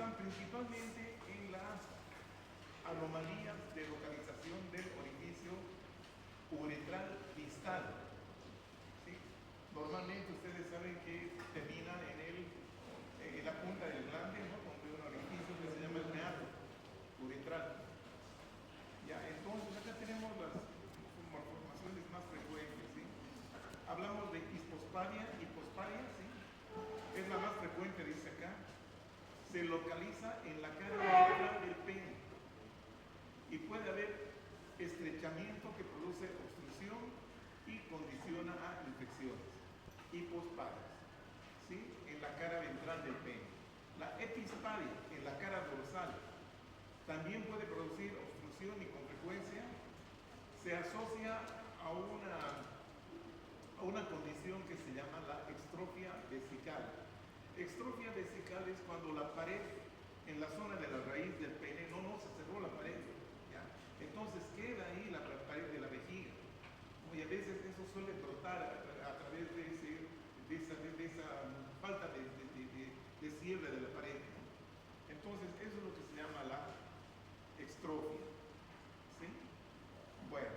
están principalmente en las anomalías de localización del orificio uretral distal. ¿Sí? Normalmente ustedes saben que termina en la punta del glande, ¿no? Con un orificio que se llama el meato uretral. Ya, entonces acá tenemos las malformaciones más frecuentes. ¿Sí? Hablamos de hispospadia, ¿sí? Es la más frecuente, dice acá. Se localiza en la cara ventral del pene y puede haber estrechamiento que produce obstrucción y condiciona a infecciones. Hipospadia, ¿sí? En la cara ventral del pene. La epispadia en la cara dorsal también puede producir obstrucción y con frecuencia se asocia a una condición que se llama la extrofia vesical. Extrofia vesical es cuando la pared en la zona de la raíz del pene no se cerró la pared, ¿ya? Entonces queda ahí la pared de la vejiga, ¿no? Y a veces eso suele brotar a través de esa falta de cierre de la pared, ¿no? Entonces eso es lo que se llama la extrofia, ¿sí? Bueno,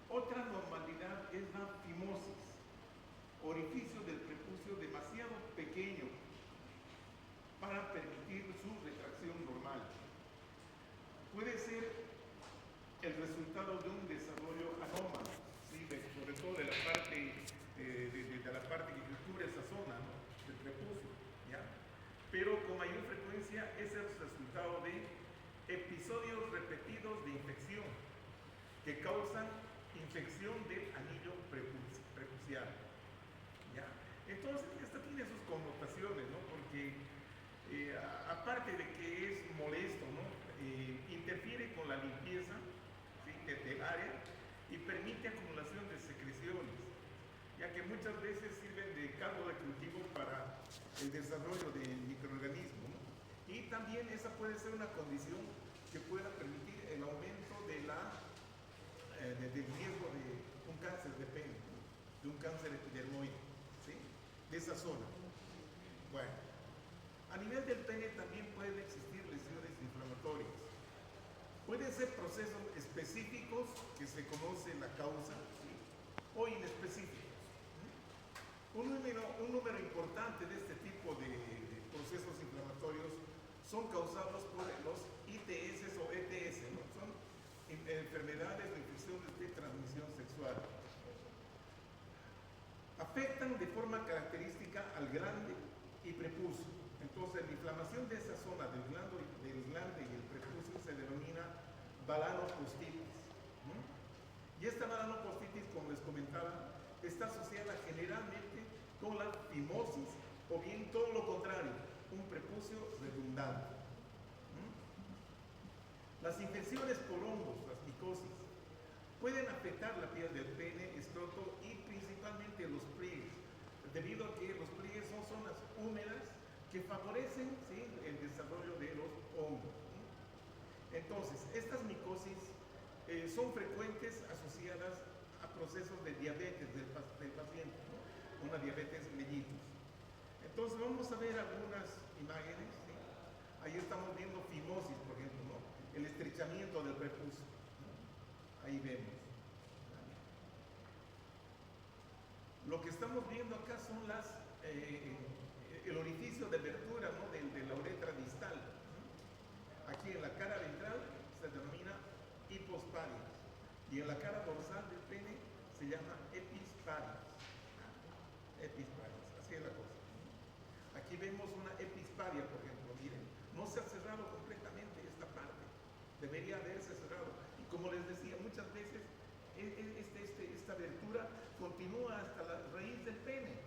otra normalidad es la fimosis, orificio del prepucio demasiado pequeño para permitir su retracción normal. Puede ser el resultado de un desarrollo anómalo, ¿sí? Sobre todo de la parte que cubre esa zona, ¿no? Del prepucio, ¿ya? Pero con mayor frecuencia es el resultado de episodios repetidos de infección que causan infección del anillo prepucial. ¿Ya? Entonces, esto tiene sus connotaciones, ¿no? Porque aparte de que es molesto, ¿no? Interfiere con la limpieza, ¿sí? del área y permite acumulación de secreciones, ya que muchas veces sirven de caldo de cultivo para el desarrollo de microorganismos, ¿no? Y también esa puede ser una condición que pueda permitir el aumento del riesgo de un cáncer de pene, ¿no? De un cáncer epidermoide, ¿sí? De esa zona. Bueno, a nivel del pene también pueden existir lesiones inflamatorias. Pueden ser procesos específicos que se conoce la causa, ¿sí? O inespecíficos. Un número importante de este tipo de procesos inflamatorios son causados por los ITS o ETS, ¿no? Son enfermedades o infecciones de transmisión sexual. Afectan de forma característica al glande y prepucio. Entonces, la inflamación de esa zona del glande y el prepucio se denomina balanopostitis. Y esta balanopostitis, como les comentaba, está asociada generalmente con la fimosis o bien todo lo contrario, un prepucio redundante. Las infecciones por hongos, las micosis, pueden afectar la piel del pene, escroto y principalmente los pliegues, debido a que los pliegues son zonas húmedas que favorecen, ¿sí? el desarrollo de los hongos. Entonces, estas micosis son frecuentes asociadas a procesos de diabetes del paciente, ¿no? Una diabetes mellitus. Entonces, vamos a ver algunas imágenes, ¿sí? Ahí estamos viendo fimosis, por ejemplo, ¿no? El estrechamiento del prepucio, ¿no? Ahí vemos. Lo que estamos viendo acá son el orificio de abertura, ¿no? de la uretra distal, ¿no? Aquí en la cara ventral se denomina hipospadia y en la cara dorsal del pene se llama epispadia. Epispadia, así es la cosa. Aquí vemos una epispadia, por ejemplo, miren, no se ha cerrado completamente esta parte, debería haberse cerrado. Y como les decía, muchas veces esta abertura continúa hasta la raíz del pene.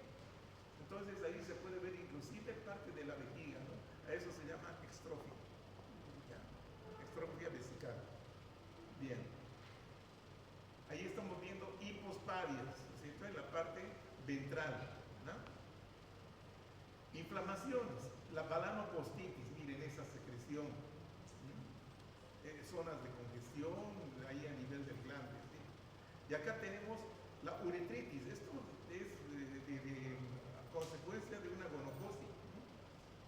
Entonces ahí se puede ver inclusive parte de la vejiga, ¿no? A eso se llama extrofia. ¿Ya? Extrofia vesical. Bien. Ahí estamos viendo hipospadias, ¿cierto? En la parte ventral, ¿no? Inflamaciones, la balanopostitis, miren esa secreción, zonas de congestión ahí a nivel del glande, ¿sí? Y acá tenemos la uretritis, esto es a consecuencia de una gonocosia, ¿no?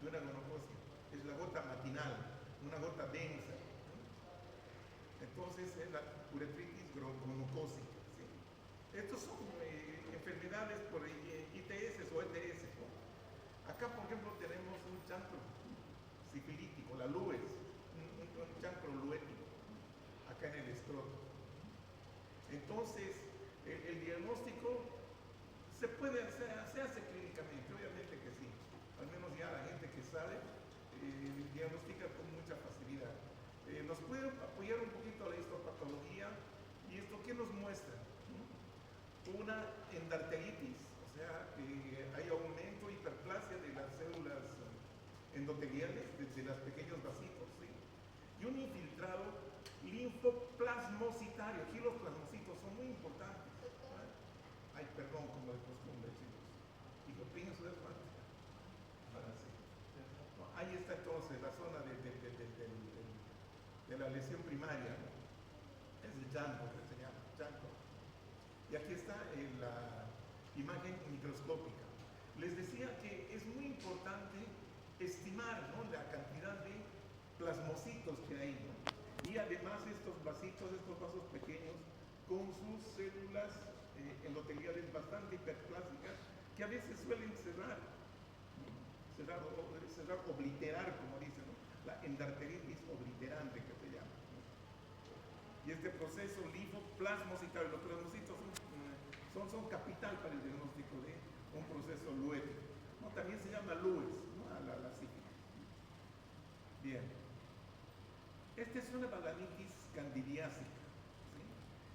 De una gonocosia, es la gota matinal, una gota densa. Entonces es la uretritis gonocócica. ¿Sí? Estos son enfermedades por ITS o ETS. ¿No? Acá, por ejemplo, tenemos un chancro sifilítico, la LUES, un chancro luético, acá en el escroto. Entonces, el diagnóstico se puede hacer, se hace clínicamente, obviamente que sí. Al menos ya la gente que sabe diagnostica con mucha facilidad. Nos puede apoyar un poquito la histopatología. ¿Y esto qué nos muestra? Una endarteritis, o sea, hay aumento, hiperplasia de las células endoteliales, desde los pequeños vasitos, ¿sí? Y un infiltrado linfoplasmocitario. Aquí los plasmocitos son muy importantes. Ay, perdón, como de costumbre, chicos. Y lo pienso de parte. No, ahí está entonces la zona de la lesión primaria, ¿no? Es el llanto que se llama, llanto. Y aquí está la imagen microscópica. Les decía que es muy importante estimar, ¿no?, la cantidad de plasmocitos que hay, ¿no? Y además estos vasitos, estos vasos pequeños, con sus células endoteliales bastante hiperplásicas, que a veces suelen cerrar, obliterar, como dicen, ¿no? La endarteritis obliterante que se llama, ¿no? Y este proceso linfoplasmocitario, los plasmocitos son capital para el diagnóstico de un proceso luético, ¿no? También se llama LUES, ¿no? La sífilis. Bien. Esta es una balanitis candidiásica.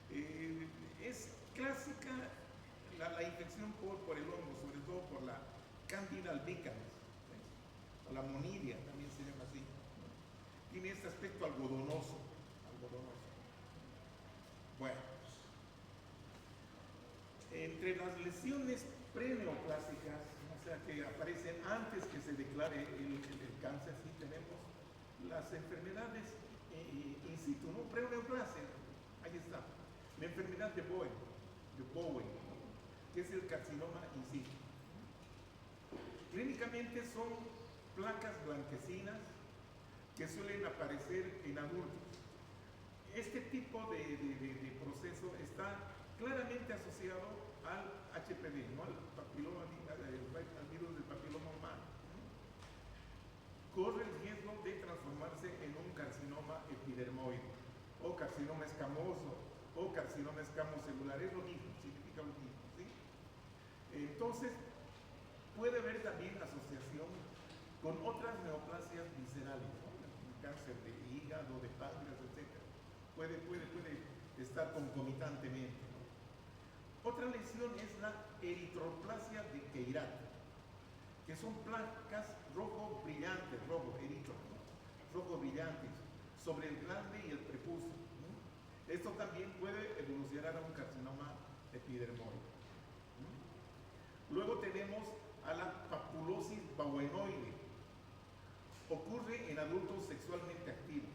¿Sí? Es clásica la infección por el hongo, sobre todo por la Candida albicans, ¿sí? O la monidia, también se llama así, ¿no? Tiene este aspecto algodonoso. Bueno, entre las lesiones preneoplásicas, o sea, que aparecen antes que se declare el cáncer, sí tenemos las enfermedades in situ, ¿no? Preneoplasia, ahí está. La enfermedad de Bowen, que es el carcinoma in situ. Clínicamente son placas blanquecinas que suelen aparecer en adultos. Este tipo de proceso está claramente asociado al HPV, ¿no? Al virus del papiloma humano. Corre el riesgo de transformarse en un carcinoma epidermoide, o carcinoma escamoso, o carcinoma escamocelular. Es lo mismo, significa lo mismo, ¿sí? Entonces, puede haber también asociación con otras neoplasias viscerales, ¿no? Cáncer de hígado, de páncreas, etc. Puede estar concomitantemente, ¿no? Otra lesión es la eritroplasia de Queyrat, que son placas rojo brillantes, rojo brillantes, sobre el glande y el prepucio, ¿no? Esto también puede evolucionar a un carcinoma epidermoide, ¿no? Luego tenemos a la papulosis bowenoide. Ocurre en adultos sexualmente activos.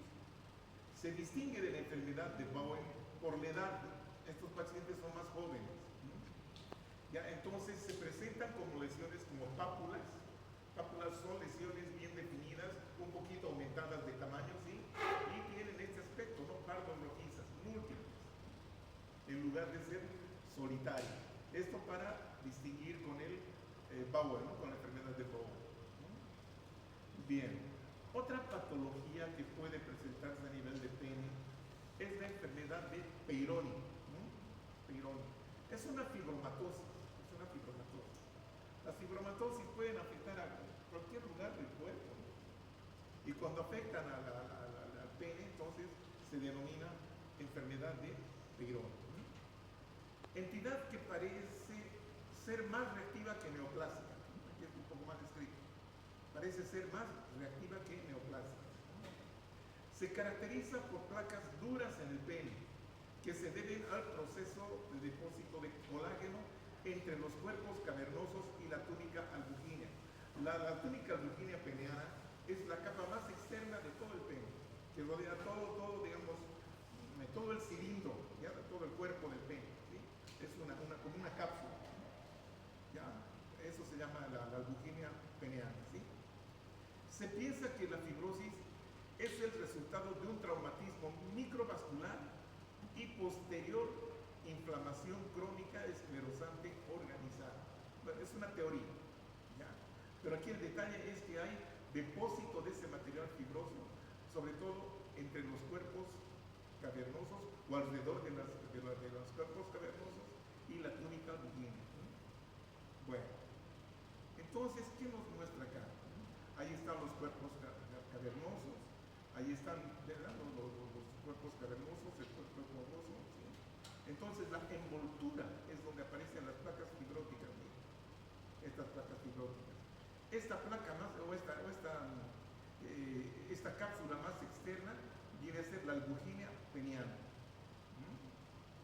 Se distingue de la enfermedad de Bowen por la edad. Estos pacientes son más jóvenes, ¿no? Ya, entonces se presentan como lesiones como pápulas. Pápulas son lesiones bien definidas, un poquito aumentadas de tamaño, ¿sí? Y tienen este aspecto, ¿no? Pardo rojizas, múltiples, en lugar de ser solitarias. Esto para distinguir con el Bowen, ¿no? Con la enfermedad de Bowen, ¿no? Bien, otra patología que puede presentarse a nivel de pene es la enfermedad de Peyronie, ¿no? Peyronie. Es una fibromatosis. Las fibromatosis pueden afectar a cualquier lugar del cuerpo, ¿no? Y cuando afectan al pene, entonces se denomina enfermedad de Peyronie, ¿no? Entidad que parece ser más reactiva que neoplásica, ¿no? Aquí es un poco más escrito. Parece ser más reactiva que neoplásica, ¿no? Se caracteriza por placas duras en el pene, que se deben al proceso de depósito de colágeno entre los cuerpos cavernosos y la túnica albugínea. La túnica albugínea peneana es la capa más externa de todo el pene, que rodea todo, digamos, todo el cilindro, ¿ya? Todo el cuerpo del pene, ¿sí? Es como una cápsula, ¿ya? Eso se llama la albugínea peneana, ¿sí? Se piensa que la fibrosis es el resultado de un traumatismo microvascular y posterior inflamación crónica esclerosante organizada. Bueno, es una teoría, ¿ya? Pero aquí el detalle es que hay depósito de ese material fibroso, sobre todo entre los cuerpos cavernosos o alrededor de los cuerpos cavernosos y la túnica albuginea. Bueno, entonces, ¿qué nos muestra acá? Ahí están los cuerpos cavernosos, ahí están, ¿verdad? Los cuerpos cavernosos, el cuerpo borroso, ¿sí? Entonces, la envoltura es donde aparecen las placas fibróticas, ¿sí? Estas placas fibróticas. Esta placa más, esta cápsula más externa viene a ser la albuginea peniana.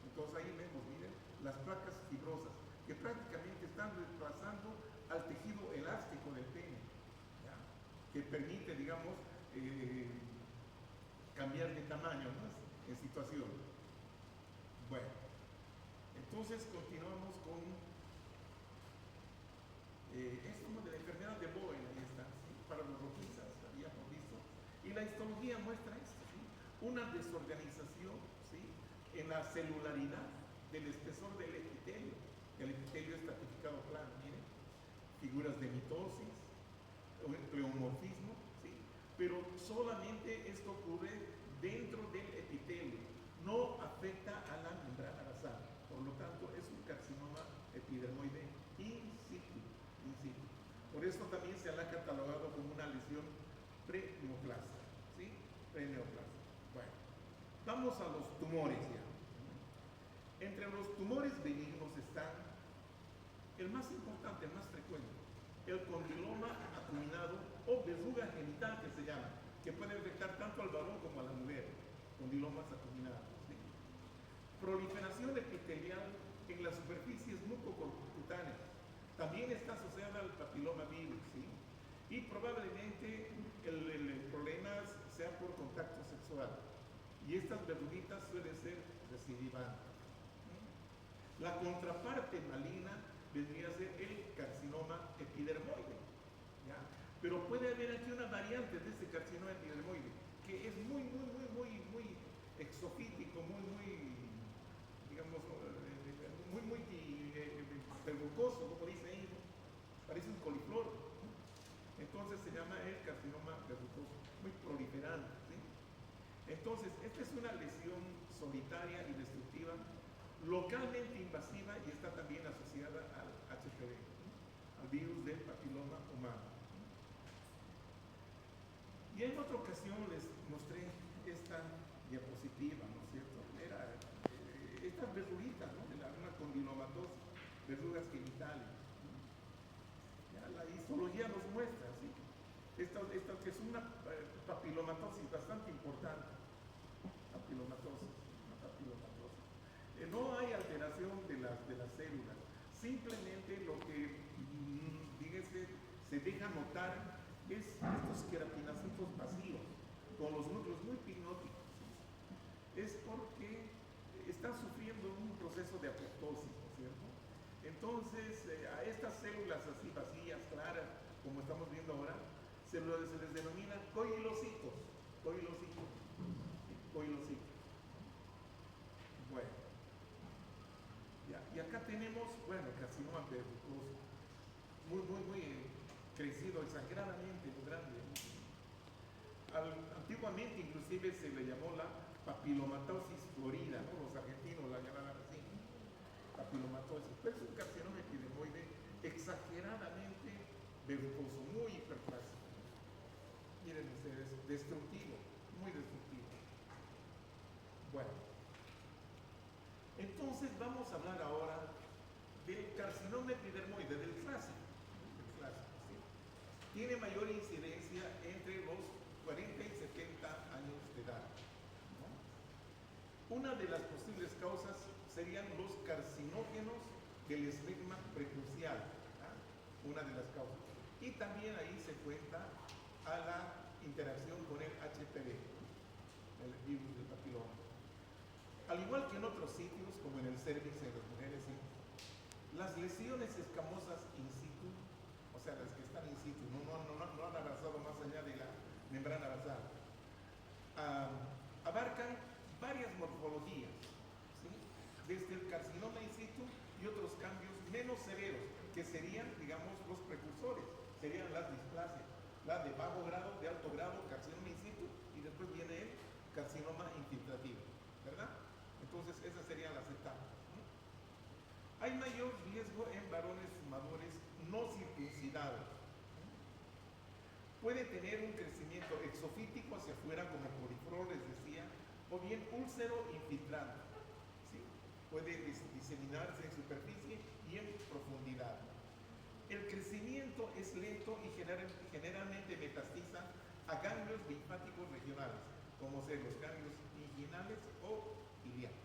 Entonces ahí vemos, miren, las placas fibrosas que prácticamente están desplazando al tejido elástico del pene, ¿ya? Que permite, digamos, cambiar de tamaño, ¿no? En situación. Bueno, entonces continuamos con esto, ¿no? De la enfermedad de Bowen, ahí está, ¿sí? Para los rojizas, habíamos visto. Y la histología muestra esto, ¿sí? Una desorganización, ¿sí? En la celularidad del espesor del epitelio. El epitelio estratificado plano, miren, figuras de mitosis, pleomorfismo, ¿sí? Pero solamente esto ocurre dentro del epitelio, no afecta a la membrana basal, por lo tanto es un carcinoma epidermoide in situ, in situ. Por eso también se la ha catalogado como una lesión preneoplástica, ¿sí? Preneoplástica. Bueno, vamos a los tumores ya. Entre los tumores benignos están el más importante, el más frecuente, el condiloma acuminado o verruga genital, que se llama, que puede afectar tanto al varón como a la mujer, condilomas acuminados, ¿sí? Proliferación epitelial en las superficies mucocutáneas, también está asociada al papiloma virus, ¿sí? Y probablemente el problema sea por contacto sexual, y estas verruguitas suelen ser recidivantes. La contraparte maligna vendría a ser el carcinoma epidermoide, ¿ya? Pero puede haber aquí una variante de este carcinoma epidermoide que es muy exofítico, digamos, muy verrucoso, como dice ahí, ¿no? Parece un coliflor, ¿no? Entonces se llama el carcinoma verrucoso, muy proliferante, ¿sí? Entonces, esta es una lesión solitaria y destructiva, localmente invasiva, y está también asociada al HPV, ¿no? Al virus del papiloma humano. Y en otra ocasión les mostré esta diapositiva, ¿no es cierto? Era estas verruguitas, ¿no? De una condilomatosis, verrugas genitales, ¿no? Ya, la histología nos muestra, ¿sí? Esta que es una papilomatosis bastante importante. Papilomatosis, una papilomatosis. No hay alteración de las células, simplemente lo que, fíjense, se deja notar es estos queratinocitos vacíos, con los núcleos muy pignóticos. Es porque están sufriendo un proceso de apoptosis, ¿no es cierto? Entonces, a estas células así vacías, claras, como estamos viendo ahora, se les denomina coilocitos. Bueno, ya, y acá tenemos, bueno, carcinoma verrucoso, muy crecido, exageradamente grande. Antiguamente inclusive se le llamó la papilomatosis florida, ¿no? Los argentinos la llamaban así, papilomatosis, pero es un carcinoma epidermoide exageradamente verrucoso, muy hiperplástico. Miren ustedes, destructivo, muy destructivo. Bueno, entonces vamos a hablar ahora del carcinoma epidermoide, del clásico, ¿sí? Tiene mayor incidencia entre los 40 y 70 años de edad, ¿no? Una de las posibles causas serían los carcinógenos del estigma prepucial, ¿no? Una de las causas. Y también ahí se cuenta a la interacción con el HPV, el virus del papiloma. Al igual que en otros sitios, como en el cervix en las mujeres, ¿sí? Las lesiones escamosas in situ, o sea, las que están in situ, no han avanzado más allá de avanzado. Abarcan varias morfologías, ¿sí? Desde el carcinoma in situ y otros cambios menos severos, que serían, digamos, los precursores, serían las displasias, la de bajo grado, de alto grado, carcinoma in situ, y después viene el carcinoma infiltrativo, ¿verdad? Entonces esas serían las etapas, ¿no? Hay mayor riesgo en varones fumadores no circuncidados. Puede tener un crecimiento exofítico hacia afuera, como Porifrol les decía, o bien úlcero infiltrante, ¿sí? Puede diseminarse en superficie y en profundidad. El crecimiento es lento y generalmente metastiza a ganglios linfáticos regionales, como ser los ganglios inguinales o iliacos.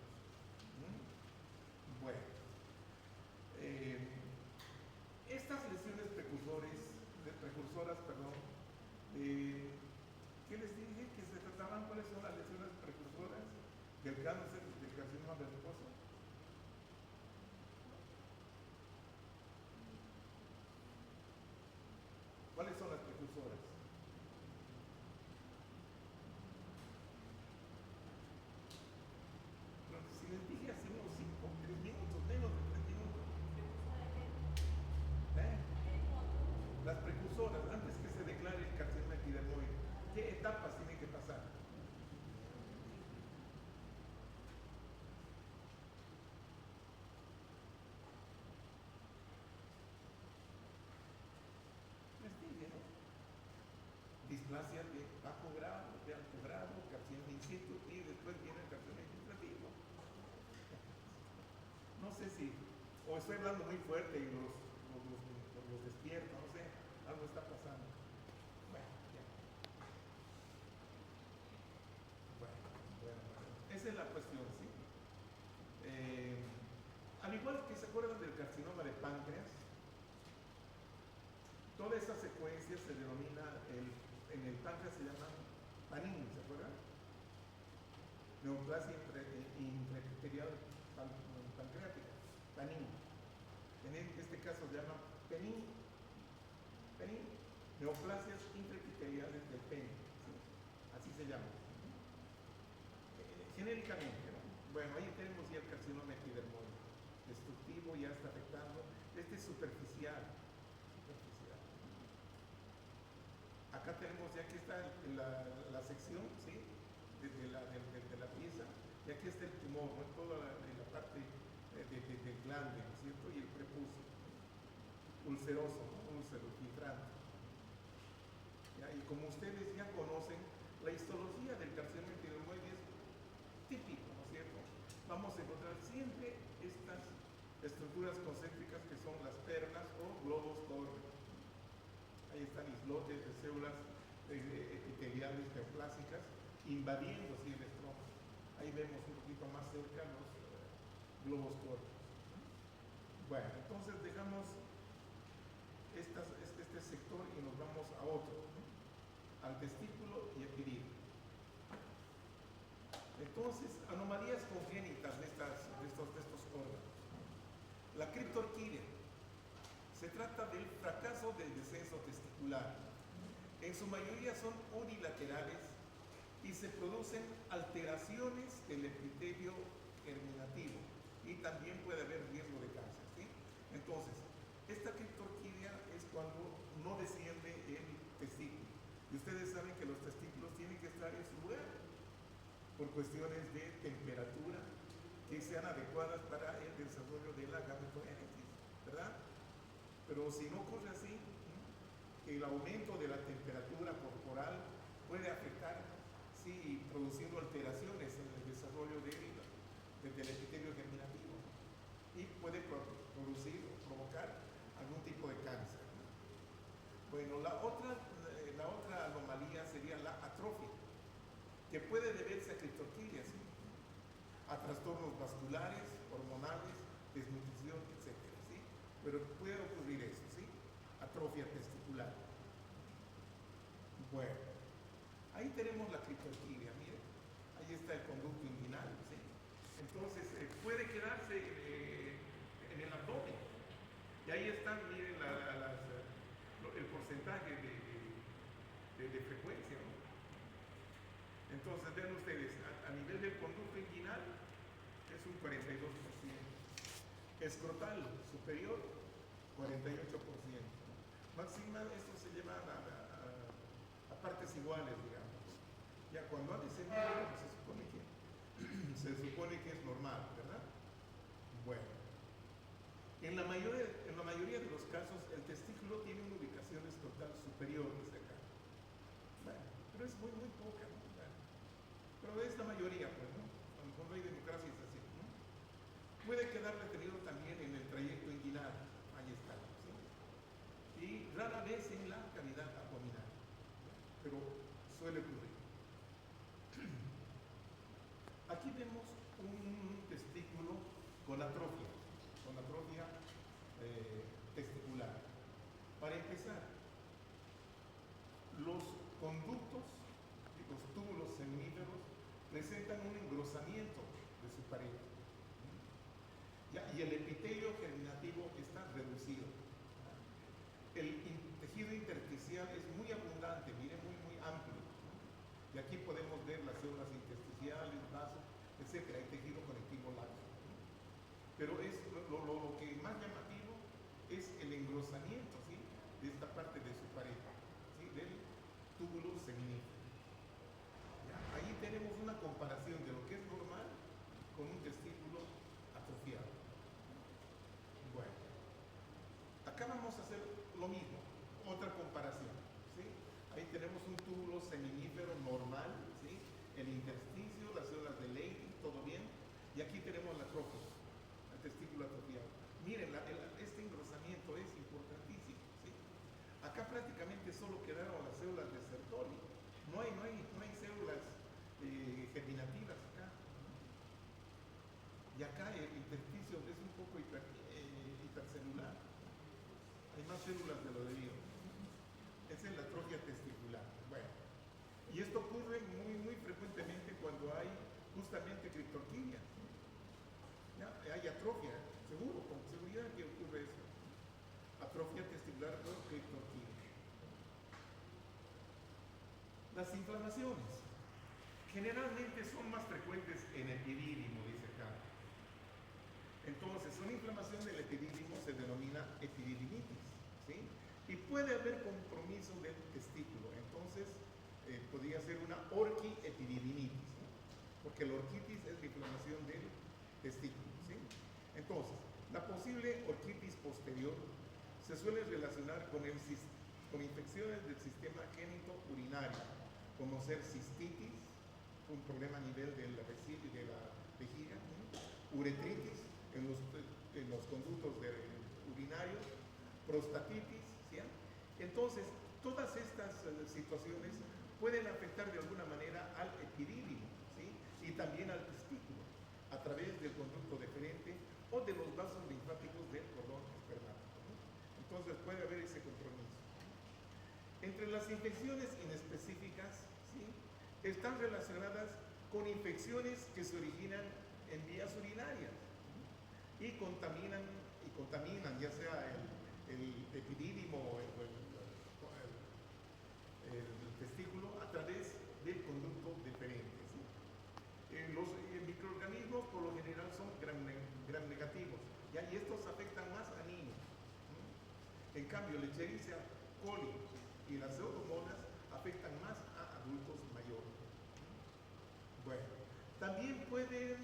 Bueno, estas lesiones precursoras, ¿qué les dije que se trataban? ¿Cuáles son las lesiones precursoras del cáncer, del carcinoma verrucoso? ¿Cuáles son las precursoras? Pero si les dije hace unos 3 minutos, menos de 3 minutos. Las precursoras, antes que se declare el carcinoma epidermoide, ¿qué etapas tienen que pasar? Displasia de bajo grado, de alto grado, carcinoma in situ, y después viene el carcinoma infiltrativo. No sé si, o estoy hablando muy fuerte y los despierto, no sé, algo está pasando. Bueno, ya. Bueno. Esa es la cuestión, ¿sí? Al igual que se acuerdan del carcinoma de páncreas, toda esa secuencia se denomina, en el páncreas se llama PANIN, ¿se acuerdan? Neoplasia intraepitelial pancreática, PANIN. En este caso se llama PENIN, neoplasias intraepiteliales del pene, ¿sí? Así se llama. Genéricamente, ¿no? Bueno, ahí tenemos ya el carcinoma epidermoide, destructivo, ya está afectando. Este es superficial. Acá tenemos, ya aquí está la sección, ¿sí? De la pieza, y aquí está el tumor, ¿no? Toda la parte del glande, ¿no es cierto? Y el prepucio, ulceroso, ¿no? Úlcero infiltrante. Y como ustedes ya conocen, la histología del carcinoma epidermoide es típico, ¿no es cierto? Vamos a encontrar siempre estas estructuras concéntricas que son las perlas o globos córneos. Ahí están islotes de células epiteliales neoplásicas invadiendo así el estroma. Ahí vemos un poquito más cerca los globos córneos. Bueno, entonces dejamos este sector y nos vamos a otro, ¿no? Al testículo y epidídimo. Entonces, anomalías congénitas de estos órganos. La criptorquidia. Se trata del fracaso del descenso testicular. En su mayoría son unilaterales y se producen alteraciones del epitelio germinativo y también puede haber riesgo de cáncer, ¿sí? Entonces, esta criptorquidia es cuando no desciende el testículo. Y ustedes saben que los testículos tienen que estar en su lugar por cuestiones de temperatura que sean adecuadas para el desarrollo de la gametogénesis, ¿verdad? Pero si no ocurre así, el aumento de la temperatura corporal puede afectar, sí, produciendo alteraciones en el desarrollo del epitelio germinativo y puede producir o provocar algún tipo de cáncer. Bueno, la otra anomalía sería la atrofia, que puede deberse a criptorquidia, ¿sí? A trastornos vasculares, hormonales, desnutrición, etc., ¿sí? Pero puede ocurrir eso, ¿sí? Atrofia testicular. Bueno, ahí tenemos la criptorquidia, miren, ahí está el conducto inguinal, ¿sí? Entonces, puede quedarse en el abdomen, y ahí están, miren, el porcentaje de frecuencia, ¿no? Entonces, vean ustedes, a nivel del conducto inguinal es un 42%. Escrotal superior, 48%. Máxima, esto se lleva a partes iguales, digamos. Ya cuando ha descendido, se supone que es normal, ¿verdad? Bueno, en la mayoría de los casos, el testículo tiene una ubicación escrotal superior desde acá. Bueno, pero es muy, muy poca, ¿no? Bueno, pero es la mayoría, pues, ¿no? Cuando hay democracia es así, ¿no? Puede quedar detenido también en el trayecto inguinal, ahí está, ¿sí? Y rara vez en la cavidad abdominal, ¿no? Pero suele ocurrir. Aquí vemos un testículo con atrofia testicular. Para empezar, los conductos y los túbulos seminíferos presentan un engrosamiento de su pared. Y el epitelio germinativo está reducido. El tejido intersticial es muy abundante, miren, muy, muy amplio. Y aquí podemos ver las células intersticiales, vasos, etc. Hay tejido conectivo lácteo. Pero es lo que más llamativo es el engrosamiento, ¿sí?, de esta parte de su pared, ¿sí?, del túbulo seminífero. Ahí tenemos una comparación de lo que es normal con un testículo atrofiado. Bueno, acá vamos a hacer lo mismo, otra comparación, ¿sí? Ahí tenemos un túbulo seminífero normal, ¿sí?, el intersticio, las células de Leydig, todo bien, y aquí tenemos la atrofia, el testículo atrofiado. Miren, este engrosamiento es importantísimo, ¿sí? Acá prácticamente solo quedaron las células de Sertoli, no hay células germinativas acá. Y acá el intersticio es un poco hipercelular. Hay más células de lo debido. Esa es la atrofia testicular. Bueno, y esto ocurre muy, muy frecuentemente cuando hay justamente criptorquidia. Hay atrofia, seguro, con seguridad que ocurre eso. Atrofia testicular por criptorquidia. Las inflamaciones generalmente son más frecuentes en epidídimo, dice acá. Entonces, una inflamación del epidídimo se denomina epididimitis, ¿sí? Y puede haber compromiso del testículo. Entonces, podría ser una orquiepididimitis, ¿no? Porque la orquitis es la inflamación del testículo, ¿sí? Entonces, la posible orquitis posterior se suele relacionar con infecciones del sistema génito urinario, como ser cistitis, un problema a nivel de la vejiga, ¿no?, uretritis en los conductos urinarios, prostatitis, ¿sí? Entonces, todas estas situaciones pueden afectar de alguna manera al epidídimo, ¿sí?, y también al testículo, a través del conducto deferente o de los vasos linfáticos del cordón espermático, ¿no? Entonces puede haber ese compromiso. Entre las infecciones inespecíficas, ¿sí?, están relacionadas con infecciones que se originan en vías urinarias, ¿no?, y contaminan ya sea el epidídimo o el testículo a través del conducto deferente, ¿sí? Los microorganismos por lo general son gram negativos, ¿ya? Y estos afectan más a niños, ¿no? En cambio, el Escherichia coli y las pseudomonas afectan más a adultos mayores. Bueno, también pueden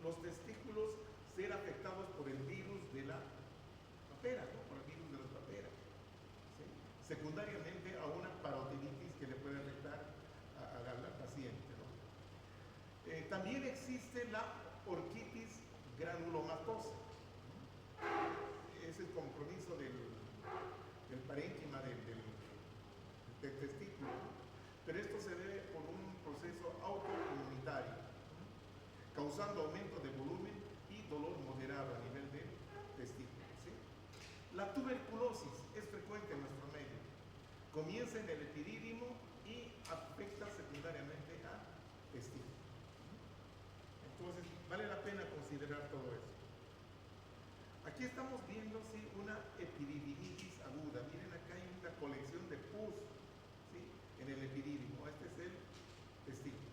los testículos ser afectados por el virus de la papera, ¿no?, por el virus de las paperas, ¿sí?, secundariamente a una parotiditis que le puede afectar a la paciente, ¿no? También existe la orquitis granulomatosa, ¿no? Es el compromiso del parénquima del testículo, ¿no?, pero esto se debe por un proceso autoinmunitario, ¿no?, causando aumento de volumen y dolor moderado a nivel del testículo, ¿sí? La tuberculosis es frecuente en nuestro medio. Comienza en el epidídimo y afecta secundariamente a testículo. Entonces, vale la pena considerar todo eso. Aquí estamos viendo, ¿sí?, una epididimitis aguda. Miren, acá hay una colección de pus, ¿sí?, en el epidídimo. Este es el testículo.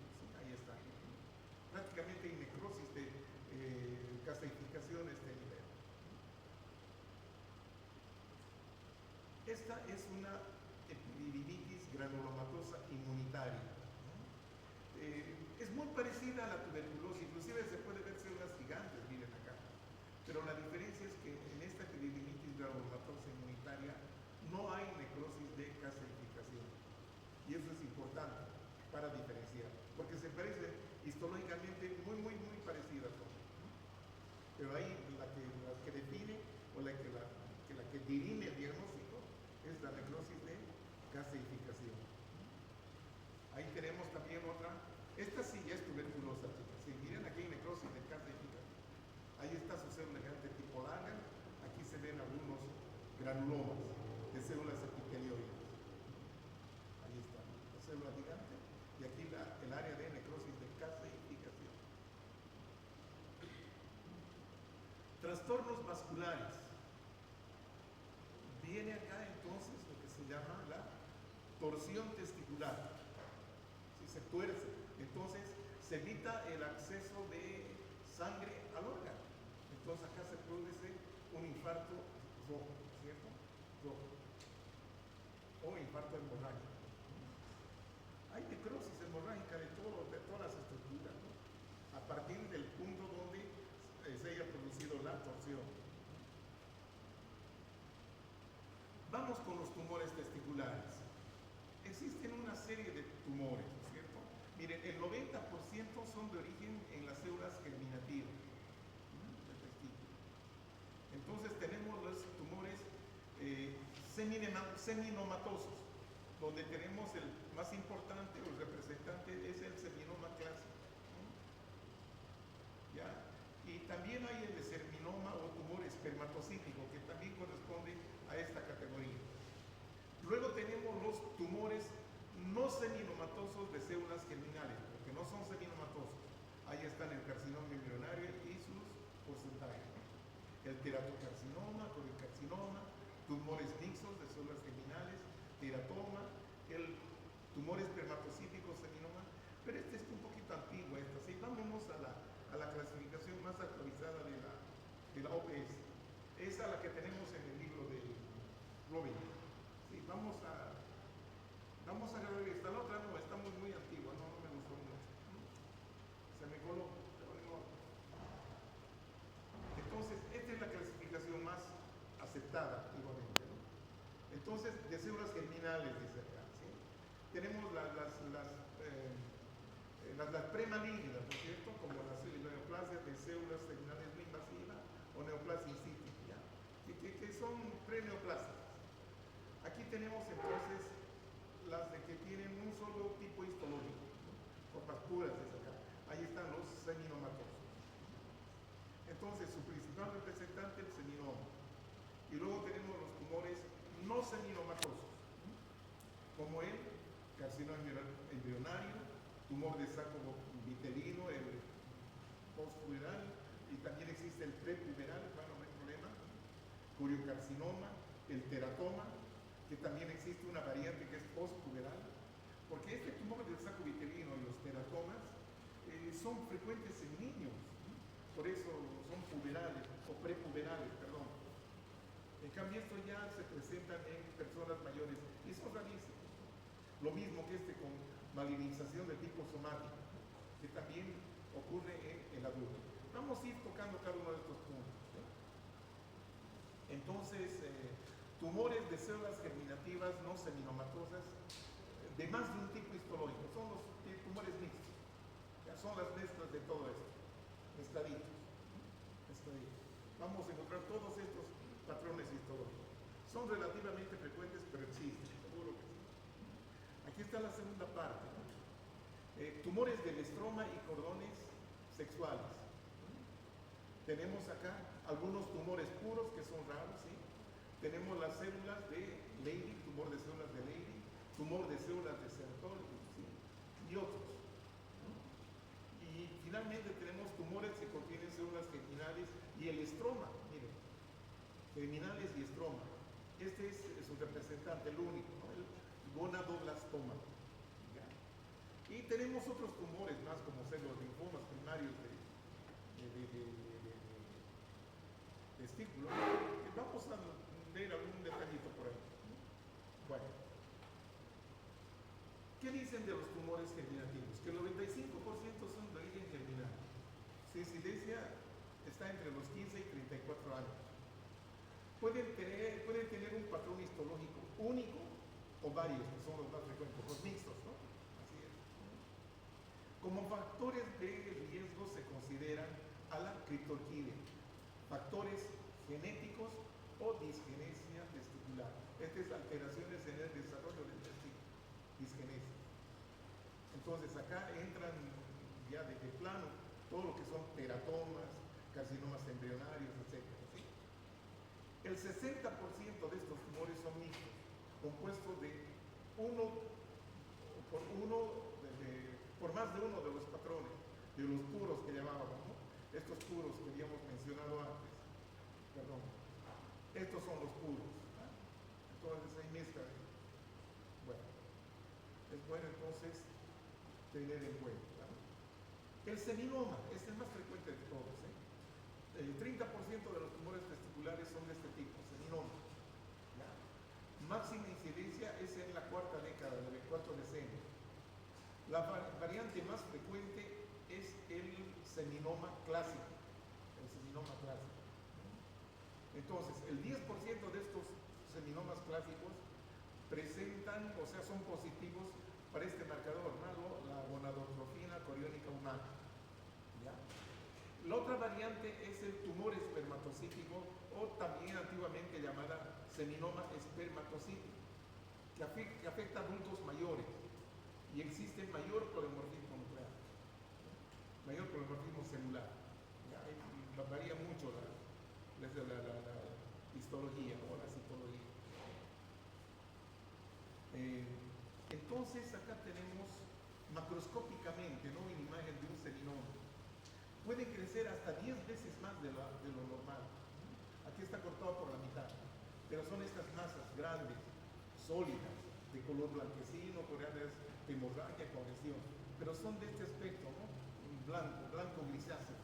Esta es una epididimitis granulomatosa inmunitaria. Es muy parecida a la tuberculosis, inclusive se puede ver células gigantes, miren acá. Pero la diferencia es que en esta epididimitis granulomatosa inmunitaria no hay necrosis de calcificación. Y eso es importante para diferenciar, porque se parecen histológicamente muy parecidas. Pero ahí la que define o la que dirime el diagnóstico es la necrosis de calcificación. Ahí tenemos también otra. Esta sí ya es tuberculosa, chicas. Si miren aquí hay necrosis de calcificación. Ahí está su célula gigante tipo Langhans. Aquí se ven algunos granulomas de células epitelioides. Ahí está la célula gigante y aquí el área de necrosis de calcificación. Trastornos vasculares. Viene acá entonces lo que se llama la torsión testicular. Si se tuerce, entonces se evita el acceso de sangre al órgano. Entonces acá se produce un infarto rojo, ¿cierto? Rojo. O infarto hemorrágico. Hay necrosis hemorrágica de todas las estructuras, ¿no? A partir del punto donde se haya producido la torsión. Vamos con los tumores testiculares. Existen una serie de tumores, ¿no es cierto? Miren, el 90% son de origen en las células germinativas del testículo. Entonces tenemos los tumores seminomatosos, donde tenemos el más importante o el representante es el seminoma clásico. ¿Ya? Y también hay el seminoma o tumor espermatocítico, que también corresponde a esta categoría. Luego tenemos los tumores no seminomatosos de células germinales, porque no son seminomatosos. Ahí están el carcinoma embrionario y sus porcentajes. El teratocarcinoma, coricarcinoma, tumores mixtos de células germinales, teratoma, el tumor espermatocítico, seminoma, pero este es un poquito antiguo. ¿Sí? Vámonos a la clasificación más actualizada de la OPS. Esa es la que tenemos en el libro de Robin. Sí, vamos a agarrar esta. La otra no, está muy antigua, no me gustó mucho. Se me coló, pero no. Entonces, esta es la clasificación más aceptada igualmente, ¿no? Entonces, de células germinales, dice acá, ¿sí? Tenemos las premalignas, ¿no es cierto? Como las neoplasias de células germinales no invasivas o neoplasia in situ, ¿ya? Que son preneoplásicas. Aquí tenemos entonces las de que tienen un solo tipo histológico, ¿no? Copas puras, dice acá. Ahí están los seminomatosos. Entonces, su principal representante, el seminoma. Y luego tenemos los tumores no seminomatosos, ¿no? Como el carcinoma embrionario, tumor de saco vitelino, el postpuberal, y también existe el prepuberal, bueno, no hay problema, coriocarcinoma, el teratoma, que también existe una variante que es postpuberal, porque este tumor del saco vitelino y los teratomas son frecuentes en niños, ¿no? Por eso son puberales o prepuberales, perdón. En cambio, estos ya se presentan en personas mayores y son rarísimos. Lo mismo que con malignización de tipo somático, que también ocurre en el adulto. Vamos a ir tocando cada uno de estos puntos, ¿sí? Entonces, tumores de células germinativas no seminomatosas de más de un tipo histológico, son los tumores mixtos, ya son las mezclas de todo esto, mezcladitos. Vamos a encontrar todos estos patrones histológicos. Son relativamente frecuentes, pero existen, seguro que sí. Aquí está la segunda parte, ¿no? Tumores del estroma y cordones sexuales. Tenemos acá algunos tumores puros que son raros, ¿sí? Tenemos las células de Leydig, tumor de células de Leydig, tumor de células de Sertoli, ¿sí? Y otros, ¿no? Y finalmente tenemos tumores que contienen células germinales y el estroma, miren, germinales y estroma. Este es su representante, el único, ¿no? El gonadoblastoma. ¿Ya? Y tenemos otros tumores más como células linfomas primarios de testículo. Vamos a ver algún detallito por ahí. Bueno, ¿qué dicen de los tumores germinativos? Que el 95% son de origen germinal. Su incidencia está entre los 15 y 34 años. Pueden tener un patrón histológico único o varios, que son los más frecuentes, los mixtos, ¿no? Así es. Como factores de riesgo se consideran a la criptorquídea, factores genéticos o disgenesia testicular. Estas es alteraciones en el desarrollo del testículo, disgenesia. Entonces acá entran ya de plano todo lo que son teratomas, carcinomas embrionarios, etc. ¿Sí? El 60% de estos tumores son mixtos, compuestos por más de uno de los patrones, de los puros que llamábamos, ¿no? Estos puros que habíamos mencionado antes, perdón, estos son los puros, ¿no? Entonces hay mezcla. Bueno, es bueno entonces tener en cuenta, ¿no? El seminoma es el más frecuente de todos, ¿eh? El 30% de los tumores testiculares son de este tipo, seminoma. ¿Ya? Máxima incidencia es en la cuarta década, del cuarto decenio. La variante más frecuente es el seminoma clásico. El seminoma clásico. Entonces, el 10% de estos seminomas clásicos presentan, o sea, son positivos para este marcador, ¿no? La gonadotrofina coriónica humana. ¿Ya? La otra variante es el tumor espermatocítico, o también antiguamente llamada seminoma espermatocítico, que afecta a adultos mayores y existe mayor polimorfismo nuclear, mayor polimorfismo celular. ¿Ya? Varía mucho la histología o la citología. Entonces acá tenemos macroscópicamente, ¿no? En imagen de un seminoma. Puede crecer hasta 10 veces más de lo normal. Aquí está cortado por la mitad, pero son estas masas grandes, sólidas, de color blanquecino, coreanas de hemorragia, congestión, pero son de este aspecto, ¿no? Blanco grisáceo.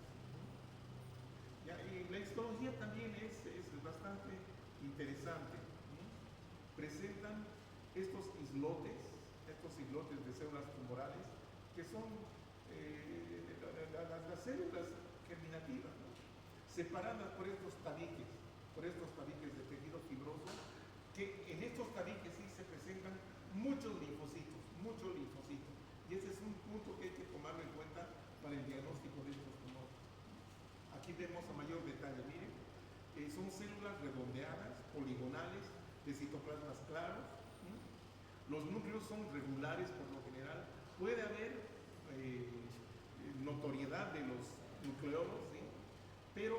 ¿Ya? Y la histología también es bastante interesante. Presentan estos islotes de células tumorales, que son las células germinativas, ¿no? Separadas por estos tabiques de tejido fibroso, que en estos tabiques sí se presentan muchos linfocitos. Y ese es un punto que hay que tomarlo en cuenta para el diagnóstico de estos tumores. Aquí vemos a mayor detalle, miren, son células redondeadas, poligonales, de citoplasmas claros. Los núcleos son regulares por lo general. Puede haber notoriedad de los nucleolos, ¿sí? Pero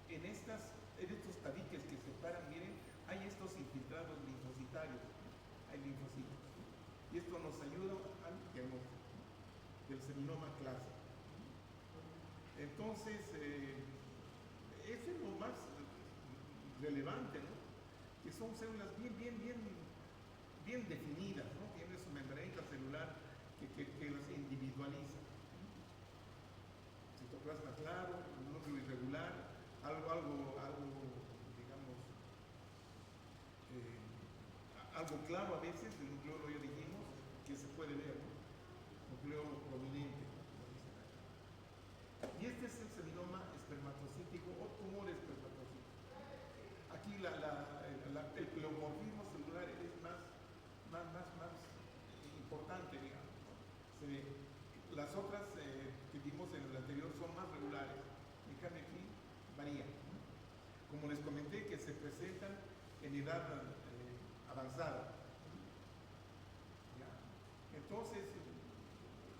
en estos tabiques que separan, miren, hay estos infiltrados linfocitarios, ¿no? Hay linfocitos, ¿sí? Y esto nos ayuda al diagnóstico, ¿no? Del seminoma clásico. Entonces, eso es lo más relevante, ¿no? Que son células bien definidas, ¿no? Tiene su membranita celular que las individualiza. Citoplasma claro, núcleo irregular, digamos, algo claro a veces, el nucleolo ya dijimos, que se puede ver, ¿no? Nucleolo prominente, ¿no? Y este es el seminoma espermatocítico o tumor espermatocítico. Aquí el pleomorfismo celular es más importante, digamos, ¿no? Las otras que vimos en el anterior son más regulares, en cambio aquí varían, ¿no? Como les comenté, que se presentan en edad avanzada. ¿Ya? Entonces,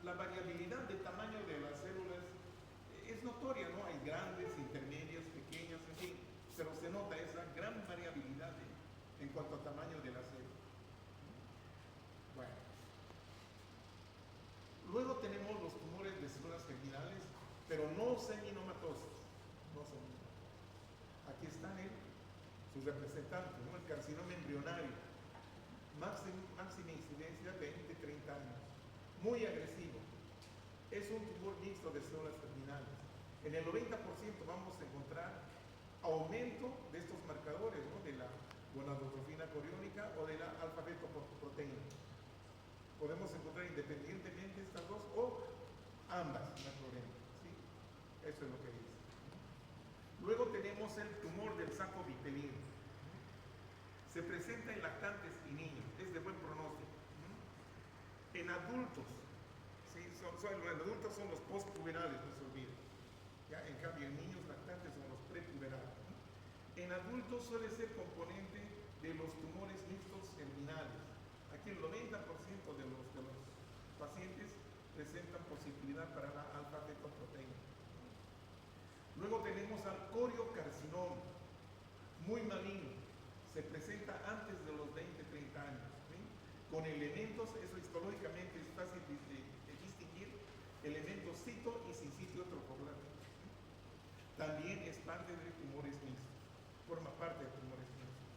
la variabilidad de tamaño de las células es notoria, ¿no? Hay grandes, intermedias, pequeñas, en fin, pero se nota esa gran variabilidad en cuanto a tamaño de la célula. Bueno. Luego tenemos los tumores de células germinales, pero no seminomatosos. Aquí están sus representantes, ¿no? El carcinoma embrionario, máxima incidencia 20-30 años, muy agresivo. Es un tumor mixto de células germinales. En el 90% vamos a encontrar aumento de estos marcadores, ¿no? De gonadotrofina coriónica o de la alfa-fetoproteína. Podemos encontrar independientemente estas dos o ambas, no hay problema, ¿sí? Eso es lo que dice. Luego tenemos el tumor del saco vitelino. Se presenta en lactantes y niños, es de buen pronóstico. En adultos, ¿sí? En adultos son los postpuberales, no se olviden. ¿Ya? En cambio, en niños lactantes son los prepuberales. En adultos suele ser componente de los tumores mixtos germinales. Aquí el 90% de los pacientes presentan posibilidad para la alfa-fetoproteína. Luego tenemos al coriocarcinoma, muy maligno, se presenta antes de los 20-30 años, ¿sí? Con elementos, eso histológicamente es fácil de distinguir, elementos cito y sin sitio trofoblástico. También es parte de tumores mixtos, forma parte de tumores mixtos.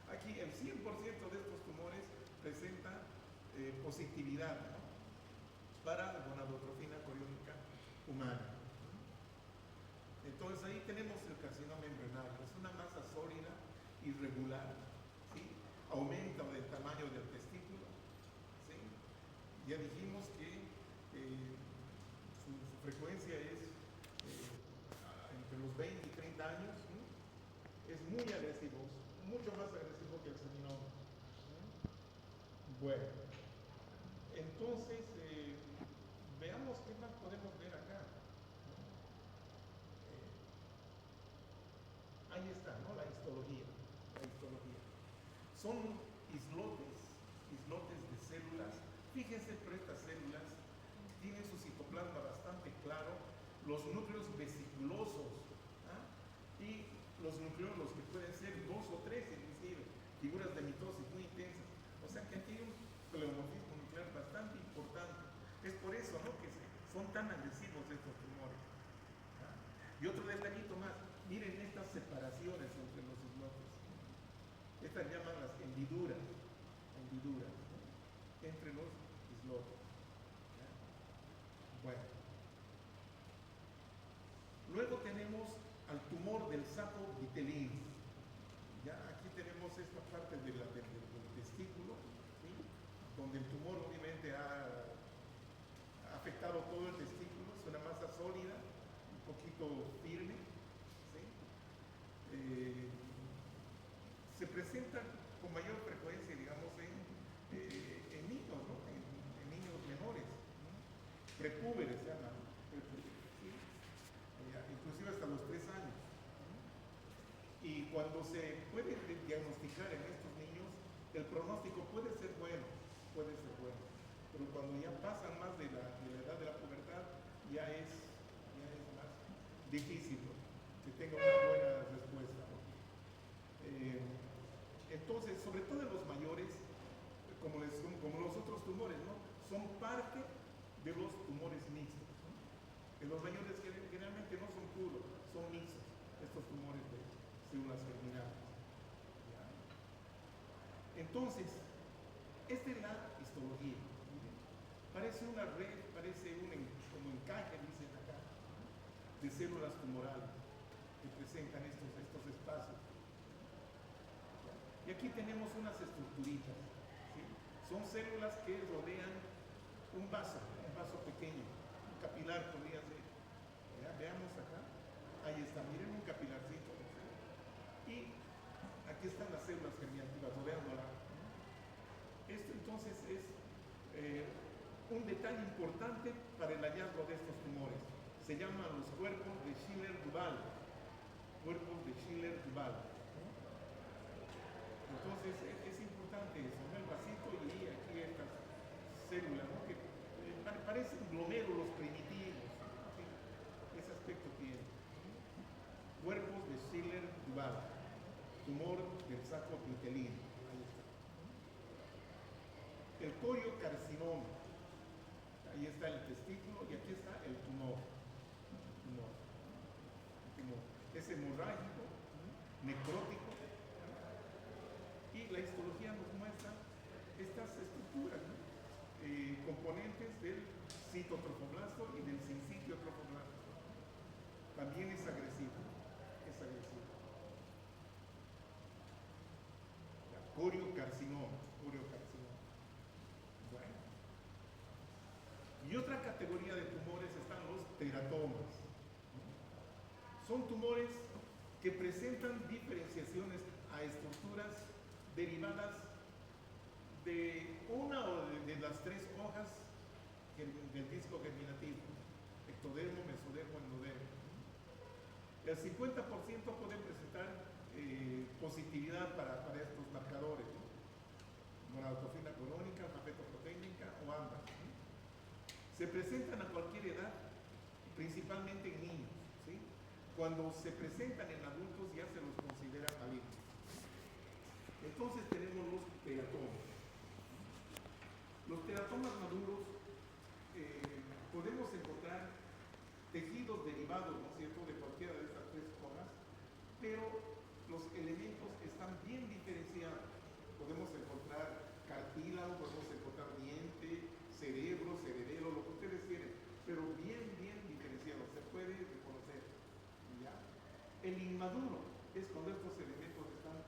Aquí el 100% de estos tumores presenta positividad, ¿no? Para la gonadotrofina coriónica humana. Entonces ahí tenemos el carcinoma embrionario, es una masa sólida, irregular, ¿sí? Aumenta del tamaño del testículo, ¿sí? Ya dijimos que su frecuencia es entre los 20 y 30 años, ¿sí? Es muy agresivo, mucho más agresivo que el seminoma. Bueno, entonces veamos qué más podemos ver acá. Ahí está, ¿no? La histología. Son islotes de células. Fíjense, pero estas células tienen su citoplasma bastante claro, los núcleos vesiculosos, ¿ah? Y los nucleolos que pueden ser 2 o 3 inclusive, figuras de mitosis muy intensas. O sea que aquí hay un pleomorfismo nuclear bastante importante. Es por eso, ¿no?, que son tan agresivos estos tumores. ¿Ah? Y otro detallito más, miren estas separaciones entre los islotes. Estas llaman las hendiduras, ¿no?, entre los islotes. ¿Ya? Bueno. Luego tenemos al tumor del saco vitelino. Ya aquí tenemos esta parte del testículo, ¿sí?, donde el tumor obviamente ha afectado todo el testículo, es una masa sólida, un poquito firme, ¿sí? Se presenta con mayor frecuencia, digamos, en niños, ¿no? En niños menores, ¿no? Prepúberes se llaman, ¿sí? Inclusive hasta los 3 años. Y cuando se puede diagnosticar en estos niños, el pronóstico puede ser bueno, pero cuando ya pasan más de la edad de la pubertad, ya es más difícil, ¿no?, que tenga una buena respuesta, ¿no? Entonces, sobre todo en los mayores, como los otros tumores, ¿no?, son parte de los tumores mixtos, ¿no? En los mayores generalmente no son puros, son mixtos, estos tumores de células germinales. ¿Ya? Entonces, esta es la histología. Parece una red, parece como encaje, dicen acá, de células tumorales que presentan estos espacios. Y aquí tenemos unas estructuritas, ¿sí? Son células que rodean un vaso pequeño, un capilar podría ser. ¿Ya? Veamos acá, ahí está, miren un capilarcito, ¿sí? Y aquí están las células germinativas rodeándola. Esto entonces es un detalle importante para el hallazgo de estos tumores. Se llaman los cuerpos de Schiller-Duval. Entonces es importante eso, ¿no?, el vasito y aquí estas células, ¿no?, que parecen glomérulos primitivos, ¿sí? Ese aspecto tiene. Cuerpos de Schiller-Duval, tumor del saco vitelino. Ahí está. El coriocarcinoma, ahí está el testículo y aquí está el tumor. Es hemorrágico, necrótico, y la histología nos muestra estas estructuras, ¿no?, componentes del citotrofoblasto y del sincitio trofoblasto. También es agresivo. Y otra categoría de tumores están los teratomas. Son tumores que presentan diferenciaciones a estructuras derivadas de una o de las tres hojas del disco germinativo: ectodermo, mesodermo, endodermo. El 50% pueden presentar positividad para estos marcadores, ¿no? Mononucleotidas colónica, alfa-fetoproteínica o ambas, ¿sí? Se presentan a cualquier edad, principalmente en niños, ¿sí? Cuando se presentan en adultos ya se los considera malignos. Entonces tenemos los teratomas. Los teratomas maduros podemos encontrar tejidos derivados, ¿no es cierto?, de cualquiera de estas tres hojas, pero los elementos están bien diferenciados. Podemos encontrar cartílago, podemos encontrar diente, cerebro, cerebelo, lo que ustedes quieren, pero bien diferenciado, se puede reconocer, ¿ya? El inmaduro es cuando estos elementos están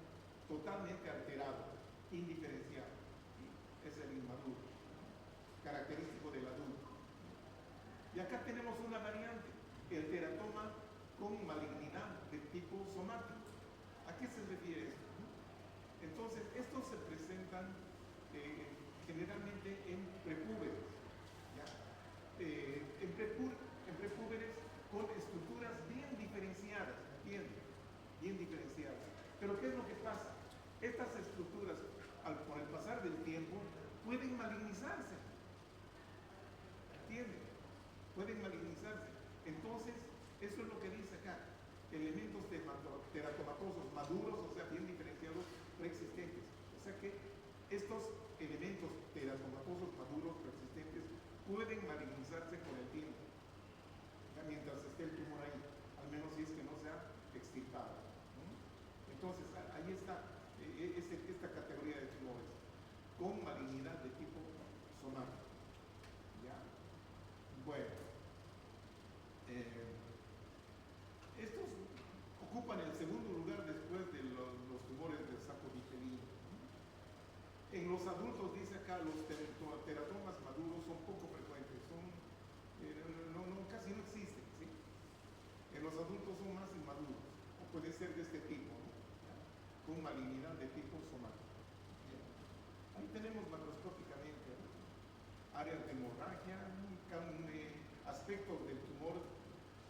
totalmente alterados, indiferenciados, ¿sí? Es el inmaduro, característico del adulto. Y acá tenemos una variante, el teratoma con malignidad de tipo somático. ¿A qué se refiere esto? Entonces, estos se presentan generalmente en prepúberes, ¿ya? En prepúberes con estructuras bien diferenciadas, ¿entienden? Bien diferenciadas. Pero ¿qué es lo que pasa? Estas estructuras, con el pasar del tiempo, pueden malignizarse, ¿entienden? Pueden malignizarse. Entonces, eso es lo que dice acá: elementos teratomatosos maduros, o sea, bien diferenciados, preexistentes. O sea que estos elementos teratomatosos maduros preexistentes pueden malignizarse con el tiempo, ¿ya? Mientras esté el tumor ahí, al menos si es que no se ha extirpado, ¿no? Entonces, ahí está esta categoría de tumores con malignidad de tipo somático, ¿ya? Bueno, estos ocupan el segundo lugar después de los tumores del saco vitelino. En los adultos, dice acá, los teratomas maduros son poco frecuentes, casi no existen, ¿sí? En los adultos son más inmaduros, o puede ser de este tipo, ¿no? ¿Ya? Con malignidad de tipo somático. ¿Ya? Ahí tenemos macroscópicamente, ¿no?, áreas de hemorragia, aspectos del tumor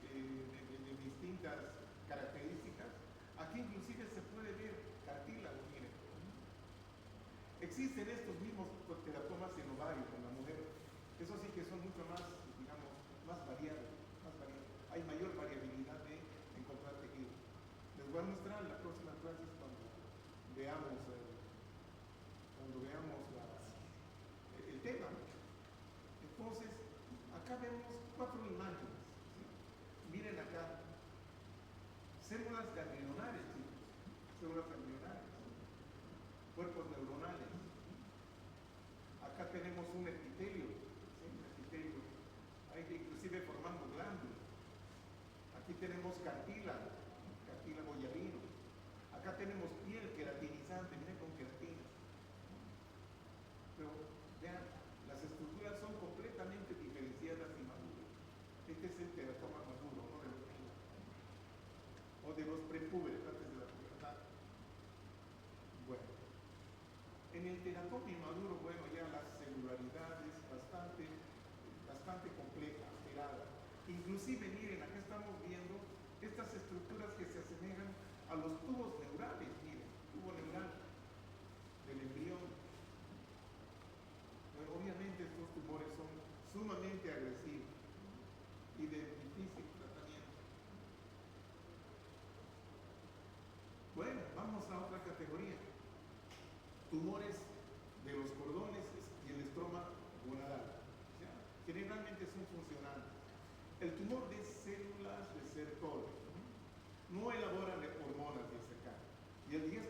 de distintas características. Aquí inclusive se puede ver cartílago, miren. Existen estos mismos teratomas en ovario en la mujer. Eso sí que son mucho más, digamos, más variados. Hay mayor variabilidad de encontrar tejidos. Les voy a mostrar en la próxima clase cuando veamos el tema. Entonces, acá vemos 4 imágenes, ¿sí? Miren acá, células ganglionares, chicos, células ganglionares, cuerpos neuronales. Acá tenemos un epitelio, ¿sí? Un epitelio, ahí inclusive formando glándulas. Aquí tenemos cartílago hialino. Acá tenemos piel queratinizante, miren, con queratina. Pero vean, las estructuras son completamente diferenciadas y maduras. Este es el teratoma maduro, ¿no?, de los niños, o de los prepúberes, antes de la pubertad. Bueno, en el teratoma inmaduro, bueno, ya la celularidad es bastante compleja, alterada. Inclusive, miren, acá estamos viendo estas estructuras que se asemejan a los tubos neurales, miren, tubo neural del embrión. Pero obviamente estos tumores son sumamente agresivos y de difícil tratamiento. Bueno, vamos a otra categoría: tumores de los cordones y el estroma gonadal. O sea, generalmente son funcionales. El tumor de células receptores no elaboran hormonas, dice acá, y el 10%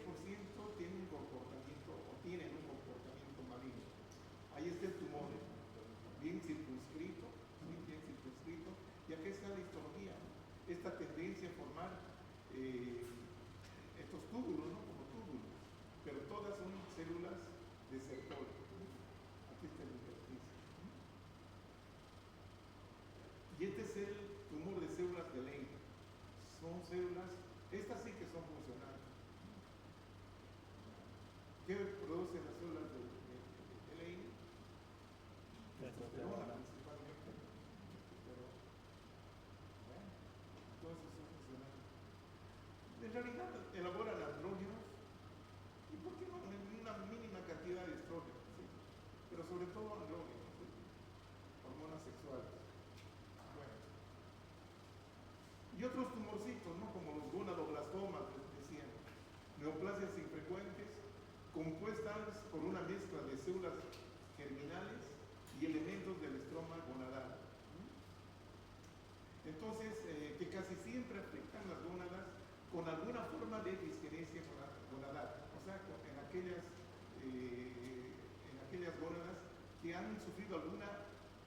tienen un comportamiento maligno. Ahí está el tumor, bien circunscrito, ¿sí? Bien circunscrito. Y aquí está la histología, ¿no? Esta tendencia a formar estos túbulos, ¿no?, como túbulos, pero todas son células receptores. Aquí está el ejercicio. el tumor de células de Leydig. Son células, estas sí que son funcionales. ¿Qué producen las células de Leydig? Testosterona principalmente. Pero, bueno, entonces son funcionales. En realidad elaboran andrógenos y por qué no una mínima cantidad de estrógenos, ¿sí? Pero sobre todo andrógenos, ¿sí? Hormonas sexuales. Bueno. Y otros tumorcitos, ¿no? Como los gonadoblastomas, decían, neoplasias infrecuentes, compuestas por una mezcla de células germinales y elementos del estroma gonadal. Entonces, que casi siempre afectan las gónadas con alguna forma de disgenesia gonadal, o sea, en aquellas gónadas que han sufrido alguna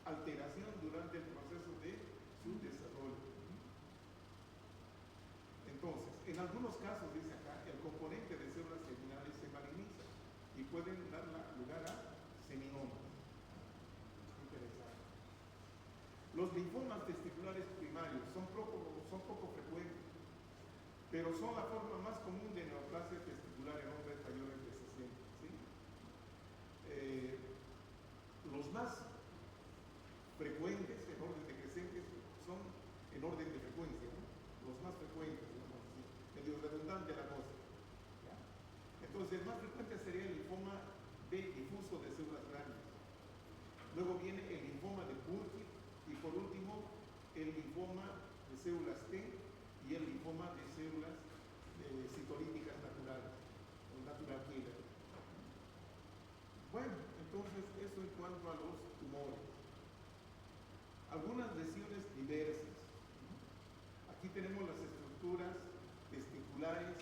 alteración durante el proceso de su desarrollo. Entonces, en algunos casos, dice acá, el componente de células germinales se maligniza y pueden dar lugar a seminomas. Interesante. Los linfomas testiculares primarios son poco frecuentes, pero son la forma más común de neoplasia testicular en hombres mayores de 60. ¿Sí? Los más frecuentes en orden decrecientes son en orden de frecuencia, ¿no? Los más frecuentes, digamos así, medio redundante la cosa. ¿Ya? Entonces, el más frecuente sería el linfoma B difuso de células grandes. Luego viene el linfoma de Burkitt y por último el linfoma de células T y el linfoma de células citolíticas naturales, o natural killer. Bueno, entonces eso en cuanto a los tumores. Algunas lesiones diversas. Aquí tenemos las estructuras testiculares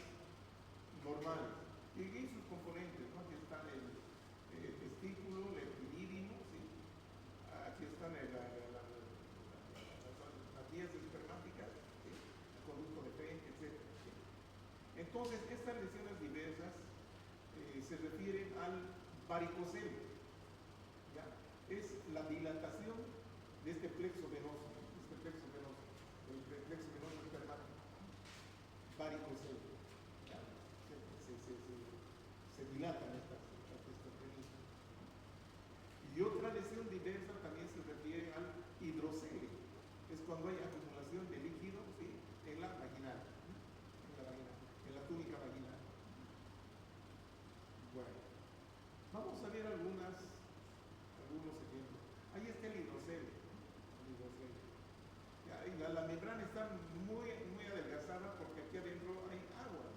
normales y en sus componentes, ¿no? Aquí están el testículo, el epidídimo, ¿sí? Aquí están las vías espermáticas, ¿sí? El conducto de frente, etc. ¿Sí? Entonces, estas lesiones diversas se refieren al varicocele. ¿Ya? Es la dilatación de este plexo venoso, el plexo venoso espermático, varicocele. ¿Ya? Se dilatan estas testosteroninas. Y otra lesión diversa también se refiere al hidrocele. Es cuando hay acumulación de líquido, ¿sí? En la vaginal, en la túnica vaginal. Bueno, vamos a ver algunos ejemplos. Ahí está el hidrocele. La membrana está muy adelgazada porque aquí adentro hay agua.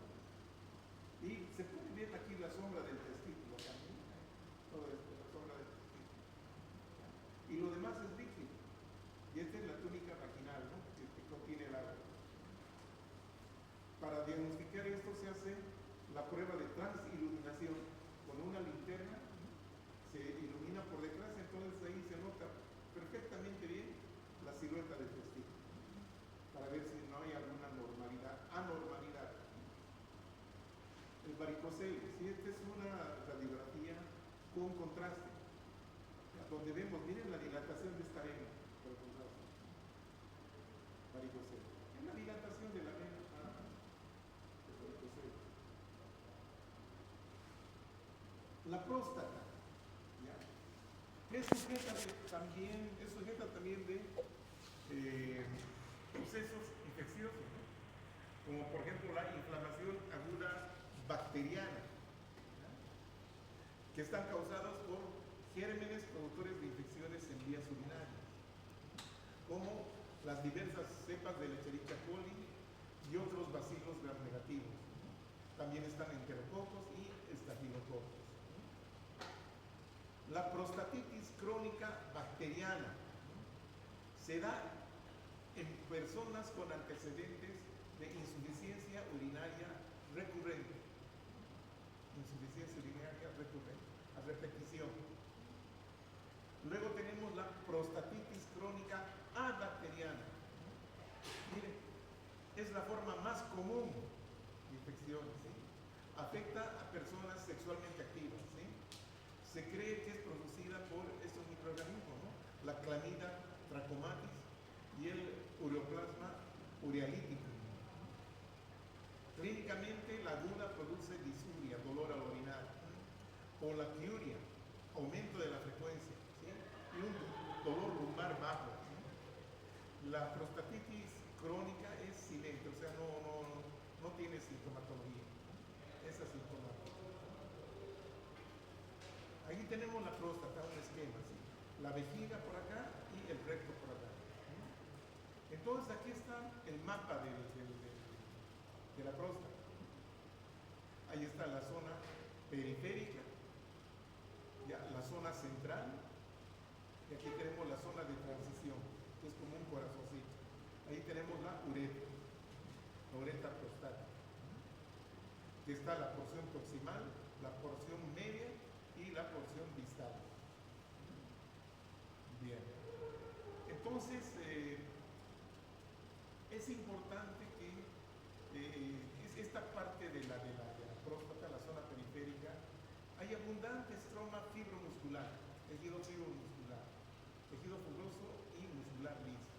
Y se puede ver aquí la sombra del testículo también, todo esto, la sombra del testículo. Y lo demás es líquido. Y esta es la túnica vaginal, ¿no? Que contiene el agua. Para diagnosticar esto se hace la prueba de transiluminación. Con una linterna se ilumina por detrás, entonces ahí se nota perfectamente bien la silueta del testículo, para ver si no hay alguna anormalidad. El varicocele, ¿sí? Esta es una radiografía con contraste, donde vemos, miren la dilatación de esta vena, por contraste. Varicocele. Es la dilatación de la vena. El varicocele. La próstata, ¿ya? Es sujeta también de procesos infecciosos, ¿no? Como por ejemplo la inflamación aguda bacteriana, ¿ya? Que están causadas por gérmenes productores de infecciones en vías urinarias, como las diversas cepas de Escherichia coli y otros bacilos gram negativos. También están enterococos y estafilococos. La prostatitis crónica bacteriana se da en personas con antecedentes de insuficiencia urinaria recurrente. Insuficiencia urinaria recurrente, a repetición. Luego tenemos la prostatitis crónica abacteriana. Miren, es la forma más común de infección, ¿sí? Afecta a personas sexualmente activas, ¿sí? Se cree que es producida por estos microorganismos, ¿no? La Clamida trachomatis y el neoplasma urealítico. Clínicamente, la gula produce disuria, dolor al orinar, o la quiuria, aumento de la frecuencia, ¿sí? Y un dolor lumbar bajo. La prostatitis crónica es silente, o sea, no tiene sintomatología. Es asintomática. Ahí tenemos la próstata, un esquema, ¿sí? La vejiga por acá y el recto por acá. Entonces aquí está el mapa de la próstata. Ahí está la zona periférica, ya, la zona central, y aquí tenemos la zona de transición, que es como un corazoncito. Ahí tenemos la uretra prostática, que está la porción proximal, la porción media y la porción distal. Bien. Entonces, es importante que esta parte de la próstata, la zona periférica, hay abundante estroma fibromuscular, tejido fibromuscular, tejido fibroso y muscular liso.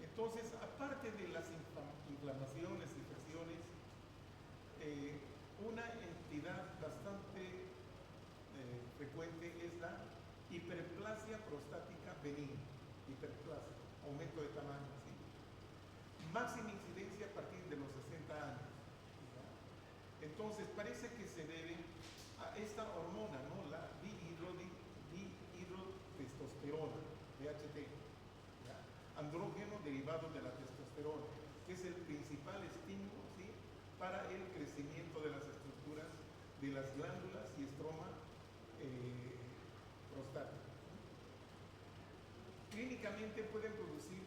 Entonces, aparte de las inflamaciones, infecciones, una entidad bastante frecuente es la hiperplasia prostática benigna. Hiperplasia, aumento de tamaño, ¿sí? Máxima incidencia a partir de los 60 años. Entonces, parece que se debe a esta hormona, ¿no? La dihidrotestosterona, DHT, ¿ya? Andrógeno derivado de la testosterona, que es el principal estímulo, ¿sí?, para el crecimiento de las estructuras de las glándulas y estroma prostático. Clínicamente pueden producir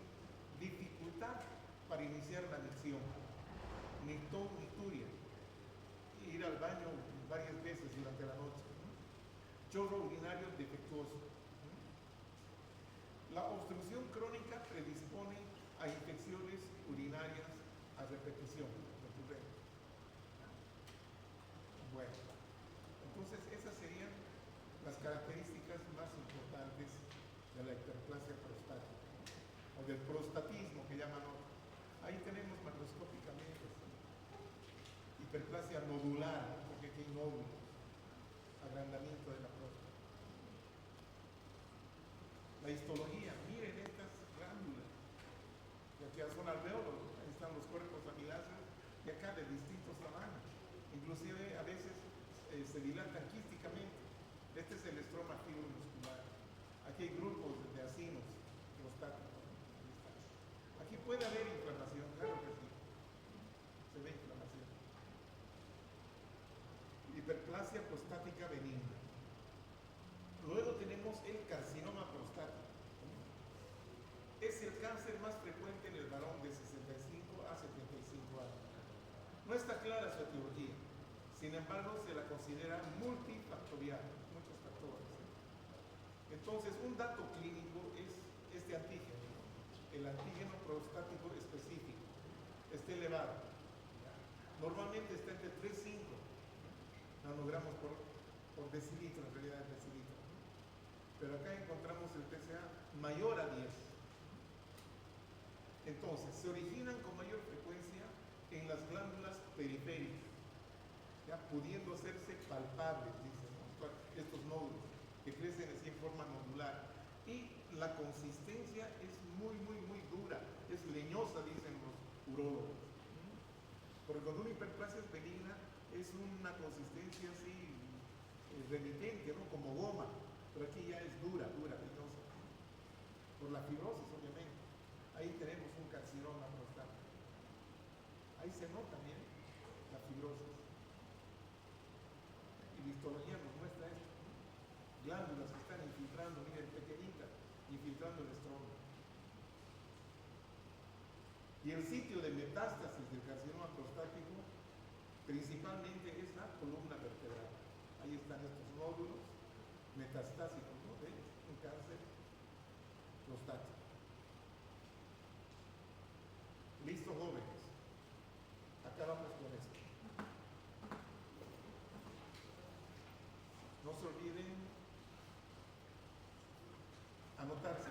dificultad para iniciar la micción, micturia, ir al baño varias veces durante la noche, chorro urinario defectuoso. La obstrucción crónica predispone a infecciones urinarias a repetición, recurrente. Bueno, entonces esas serían las características más importantes de la hiperplasia prostática, o del prostatismo que llaman otros. Ahí tenemos macroscópicamente, ¿sí? Hiperplasia nodular, ¿no? Porque aquí hay nódulos, agrandamiento de la próstata. La histología, miren estas glándulas, y aquí son alvéolos, ahí están los cuerpos amiláceos, y acá de distintos tamaños, inclusive a veces se dilatan quísticamente. Este es el estroma fibromuscular. Aquí hay grupos de acinos prostáticos. Aquí puede haber inflamación, claro que sí. Se ve inflamación. Hiperplasia prostática benigna. Luego tenemos el carcinoma prostático. Es el cáncer más frecuente en el varón de 65 a 75 años. No está clara su etiología. Sin embargo, se la considera multifactorial, muchos factores. Entonces, un dato clínico es este antígeno, el antígeno prostático específico, está elevado. Normalmente está entre 3 y 5 nanogramos por decilitro, en realidad es decilitro. Pero acá encontramos el PSA mayor a 10. Entonces, se originan con mayor frecuencia en las glándulas periféricas, ya pudiendo hacerse palpables, dicen, ¿no?, estos nódulos que crecen así en forma nodular, y la consistencia es muy dura, es leñosa, dicen los urólogos, porque cuando una hiperplasia es benigna es una consistencia así remitente, ¿no?, como goma, pero aquí ya es dura, leñosa, por la fibrosis, obviamente. Ahí tenemos un carcinoma prostático, ahí se nota bien la fibrosis. Y la histología nos muestra esto, ¿no? Glándulas que están infiltrando, miren, pequeñitas, infiltrando el estroma. Y el sitio de metástasis del carcinoma prostático principalmente es la columna vertebral. Ahí están estos nódulos metastásicos, ¿no?, de un cáncer prostático. Listo, jóvenes. Acabamos con esto. No se olviden anotarse.